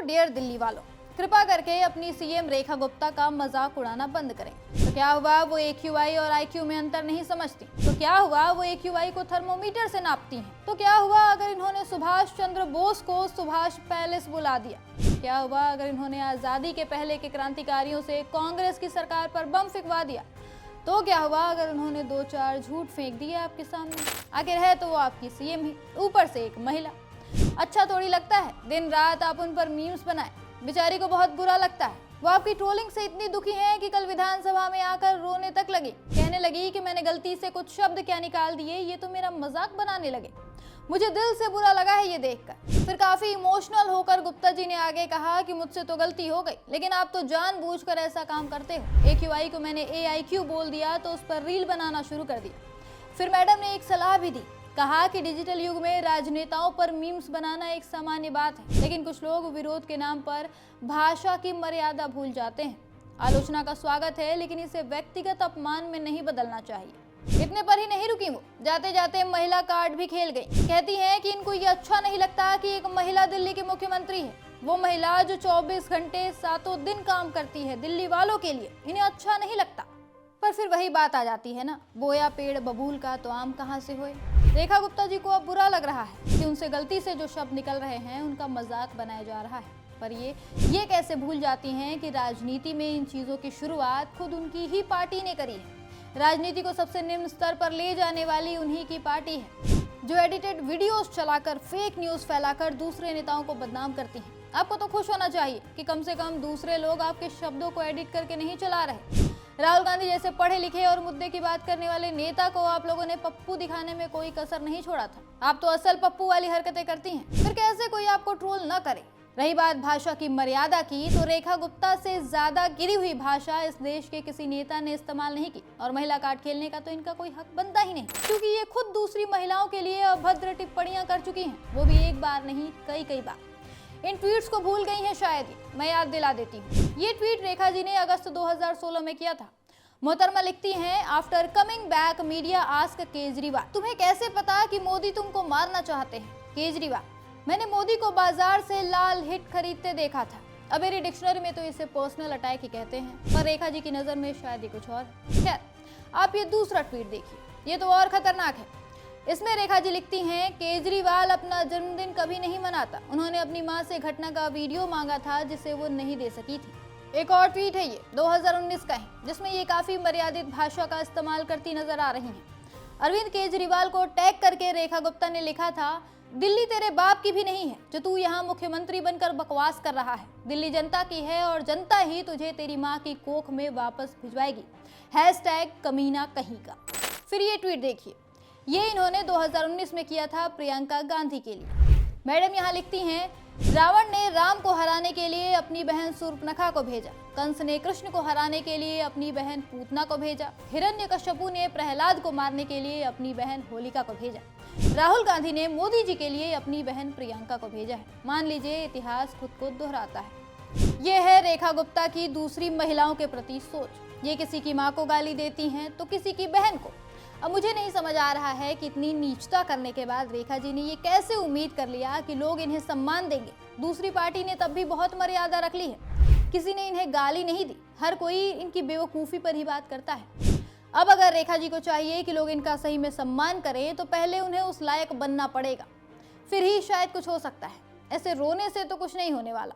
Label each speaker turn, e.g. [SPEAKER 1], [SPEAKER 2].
[SPEAKER 1] Dear Delhi वालों, कृपा करके अपनी सीएम रेखा गुप्ता का मजाक उड़ाना बंद करें। तो क्या हुआ वो AQI और IQ में अंतर नहीं समझती? तो क्या हुआ वो AQI को थर्मोमीटर से नापती हैं? तो क्या हुआ अगर इन्होंने सुभाष चंद्र बोस को सुभाष पैलेस बुला दिया? क्या हुआ अगर इन्होंने आजादी के पहले के क्रांतिकारियों से कांग्रेस की सरकार पर बम फिकवा दिया? तो क्या हुआ अगर उन्होंने 2-4 झूठ फेंक दिए आपके सामने? आखिर है तो वो आपकी सीएम है, ऊपर से एक महिला। अच्छा थोड़ी लगता है दिन रात आप उन पर मीम्स बनाए? बेचारी को बहुत बुरा लगता है। वो आपकी ट्रोलिंग से इतनी दुखी है कि कल विधानसभा में आकर रोने तक लगी। कहने लगी कि मैंने गलती से कुछ शब्द क्या निकाल दिए, ये तो मेरा मजाक बनाने लगे। मुझे दिल से बुरा लगा है ये देखकर। फिर काफी इमोशनल होकर गुप्ता जी ने आगे कहा कि मुझसे तो गलती हो गई, लेकिन आप तो जानबूझकर ऐसा काम करते हो। AQI को मैंने AIQ बोल दिया तो उस पर रील बनाना शुरू कर दिया। फिर मैडम ने एक सलाह भी दी, कहा कि डिजिटल युग में राजनेताओं पर मीम्स बनाना एक सामान्य बात है, लेकिन कुछ लोग विरोध के नाम पर भाषा की मर्यादा भूल जाते हैं। आलोचना का स्वागत है, लेकिन इसे व्यक्तिगत अपमान में नहीं बदलना चाहिए। इतने पर ही नहीं रुकी वो, जाते जाते महिला कार्ड भी खेल गई। कहती हैं कि इनको ये अच्छा नहीं लगता कि एक महिला दिल्ली की मुख्यमंत्री है। वो महिला जो 24 घंटे 7 दिन काम करती है दिल्ली वालों के लिए, इन्हें अच्छा नहीं लगता। पर फिर वही बात आ जाती है ना, बोया पेड़ बबूल का तो आम कहाँ से होए। रेखा गुप्ता जी को अब बुरा लग रहा है कि उनसे गलती से जो शब्द निकल रहे हैं उनका मजाक बनाया जा रहा है। पर ये कैसे भूल जाती हैं कि राजनीति में इन चीजों की शुरुआत खुद उनकी ही पार्टी ने करी है। राजनीति को सबसे निम्न स्तर पर ले जाने वाली उन्हीं की पार्टी है, जो एडिटेड वीडियोस चलाकर फेक न्यूज फैलाकर दूसरे नेताओं को बदनाम करती है। आपको तो खुश होना चाहिए कि कम से कम दूसरे लोग आपके शब्दों को एडिट करके नहीं चला रहे। राहुल गांधी जैसे पढ़े लिखे और मुद्दे की बात करने वाले नेता को आप लोगों ने पप्पू दिखाने में कोई कसर नहीं छोड़ा था। आप तो असल पप्पू वाली हरकतें करती हैं, फिर कैसे कोई आपको ट्रोल न करे। रही बात भाषा की मर्यादा की, तो रेखा गुप्ता से ज्यादा गिरी हुई भाषा इस देश के किसी नेता ने इस्तेमाल नहीं की, और महिला कार्ड खेलने का तो इनका कोई हक बनता ही नहीं, क्योंकि ये खुद दूसरी महिलाओं के लिए अभद्र टिप्पणियां कर चुकी हैं, वो भी एक बार नहीं कई बार। इन ट्वीट्स को भूल गई हैं शायद ही, मैं याद दिला देती हूँ। ये ट्वीट रेखा जी ने अगस्त 2016 में किया था। मोहतरमा लिखती हैं, after coming back media ask Kejriwal, तुम्हें कैसे पता कि मोदी तुमको मारना चाहते हैं? केजरीवाल, मैंने मोदी को बाजार से लाल हिट खरीदते देखा था। अब मेरी डिक्शनरी में तो इसे पर्सनल अटैक ही कहते हैं, पर रेखा जी की नजर में शायद ये कुछ और। खैर, आप ये दूसरा ट्वीट देखिए, ये तो और खतरनाक है। इसमें रेखा जी लिखती हैं, केजरीवाल अपना जन्मदिन कभी नहीं मनाता। उन्होंने अपनी मां से घटना का वीडियो मांगा था जिसे वो नहीं दे सकी थी। एक और ट्वीट है ये 2019 का है, जिसमें ये काफी मर्यादित भाषा का इस्तेमाल करती नजर आ रही हैं। अरविंद केजरीवाल को टैग करके रेखा गुप्ता ने लिखा था, दिल्ली तेरे बाप की भी नहीं है जो तू यहाँ मुख्यमंत्री बनकर बकवास कर रहा है। दिल्ली जनता की है और जनता ही तुझे तेरी माँ की कोख में वापस भिजवाएगी। #कमीना कहीं का। फिर ये ट्वीट देखिए, ये इन्होंने 2019 में किया था प्रियंका गांधी के लिए। मैडम यहाँ लिखती हैं, रावण ने राम को हराने के लिए अपनी बहन शूर्पणखा को भेजा, कंस ने कृष्ण को हराने के लिए अपनी बहन पूतना को भेजा, हिरण्यकश्यपु ने प्रहलाद को मारने के लिए अपनी बहन होलिका को भेजा, राहुल गांधी ने मोदी जी के लिए अपनी बहन प्रियंका को भेजा है। मान लीजिए इतिहास खुद को दोहराता है। ये है रेखा गुप्ता की दूसरी महिलाओं के प्रति सोच। ये किसी की माँ को गाली देती हैं तो किसी की बहन को। अब मुझे नहीं समझ आ रहा है कि इतनी नीचता करने के बाद रेखा जी ने ये कैसे उम्मीद कर लिया कि लोग इन्हें सम्मान देंगे। दूसरी पार्टी ने तब भी बहुत मर्यादा रख ली है, किसी ने इन्हें गाली नहीं दी। हर कोई इनकी बेवकूफ़ी पर ही बात करता है। अब अगर रेखा जी को चाहिए कि लोग इनका सही में सम्मान करें, तो पहले उन्हें उस लायक बनना पड़ेगा, फिर ही शायद कुछ हो सकता है। ऐसे रोने से तो कुछ नहीं होने वाला।